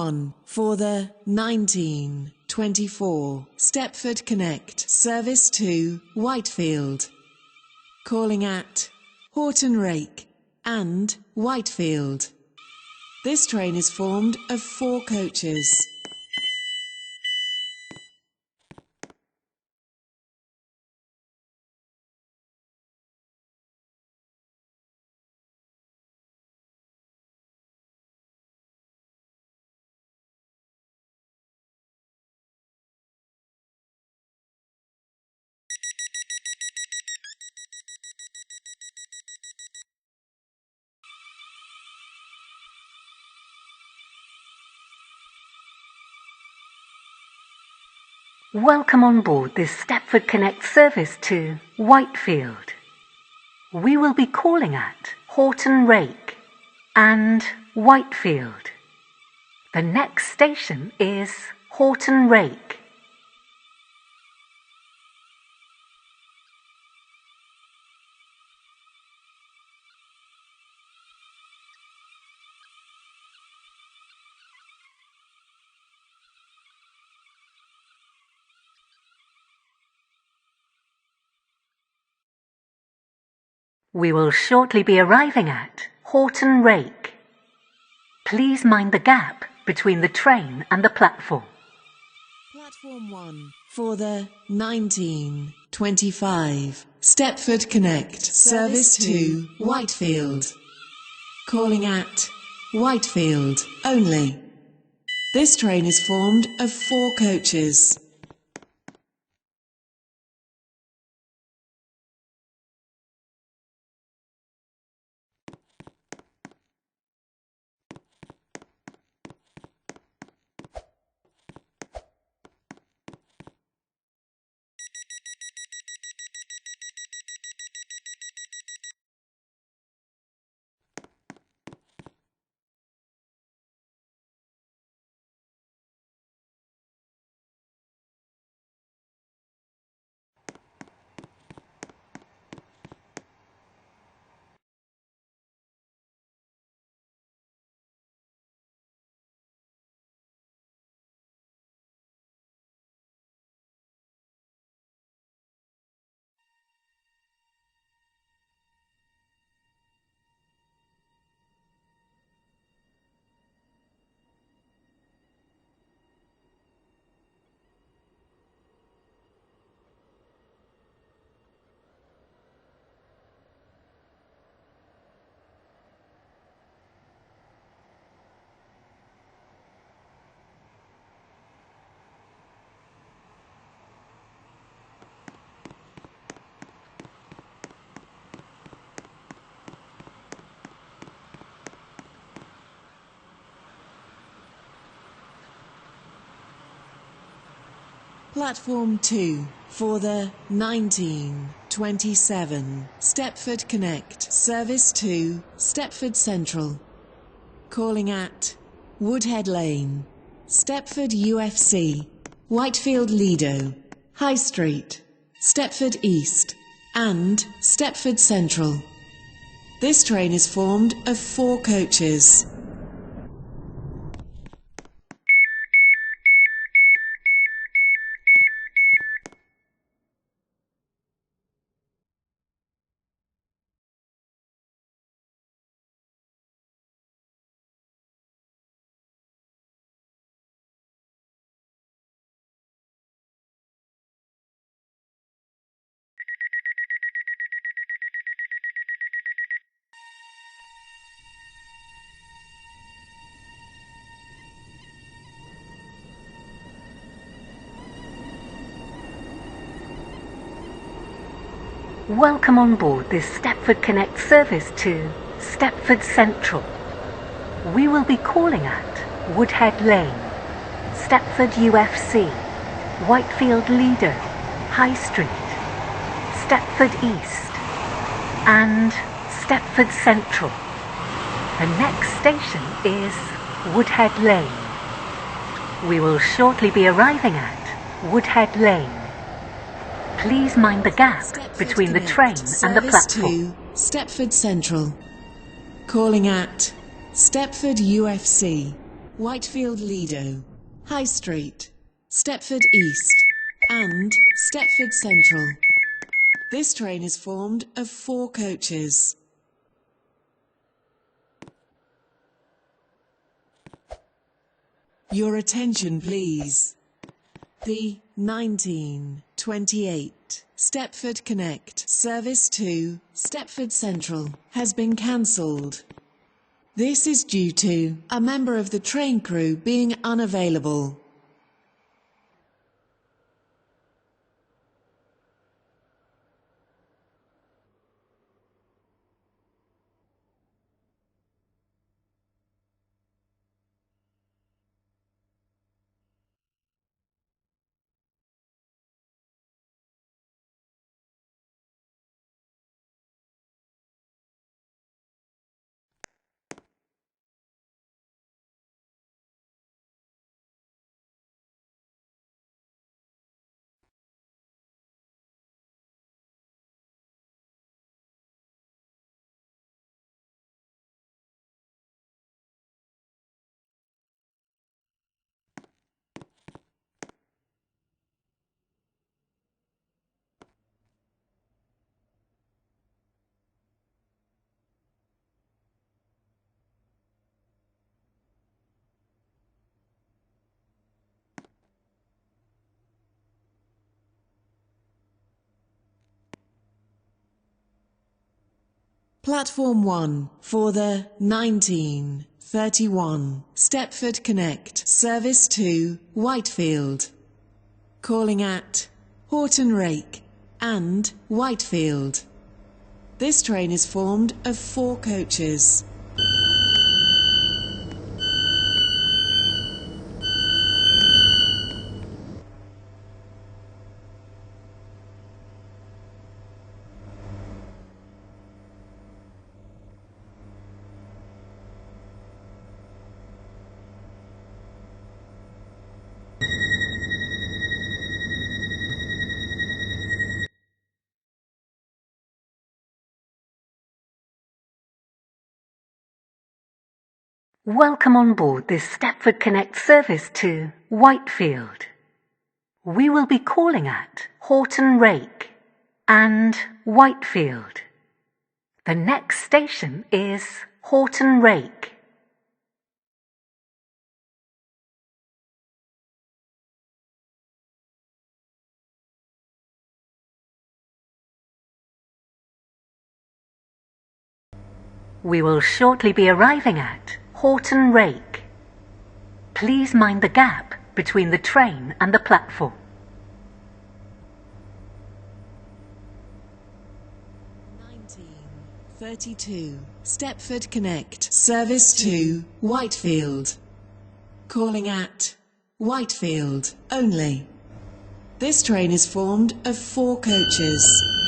On for the 1924 Stepford Connect service to Whitefield. Calling at Houghton, Rake and Whitefield. This train is formed of 4 coaches. Welcome on board this Stepford Connect service to Whitefield. We will be calling at Houghton, Rake and Whitefield. The next station is Houghton, Rake. We will shortly be arriving at Houghton, Rake. Please mind the gap between the train and the platform. Platform 1 for the 1925 Stepford Connect service to Whitefield. Calling at Whitefield only. This train is formed of 4 coaches. Platform 2 for the 1927 Stepford Connect service to Stepford Central. Calling at Woodhead Lane, Stepford UFC, Whitefield Lido, High Street, Stepford East and Stepford Central. This train is formed of 4 coaches. Welcome on board this Stepford Connect service to Stepford Central. We will be calling at Woodhead Lane, Stepford UFC, Whitefield Lido, High Street, Stepford East and Stepford Central. The next station is Woodhead Lane. We will shortly be arriving at Woodhead Lane. Please mind the gap between the train and the platform. To Stepford Central. Calling at Stepford UFC, Whitefield Lido, High Street, Stepford East and Stepford Central. This train is formed of 4 coaches. Your attention please. The 1928 Stepford Connect service to Stepford Central has been cancelled. This is due to a member of the train crew being unavailable. Platform 1 for the 1931 Stepford Connect service to Whitefield. Calling at Houghton, Rake and Whitefield. This train is formed of 4 coaches. Welcome on board this Stepford Connect service to Whitefield. We will be calling at Houghton, Rake and Whitefield. The next station is Houghton, Rake. We will shortly be arriving at Houghton, Rake. Please mind the gap between the train and the platform. '32 Stepford Connect service to Whitefield. Calling at Whitefield only. This train is formed of 4 coaches.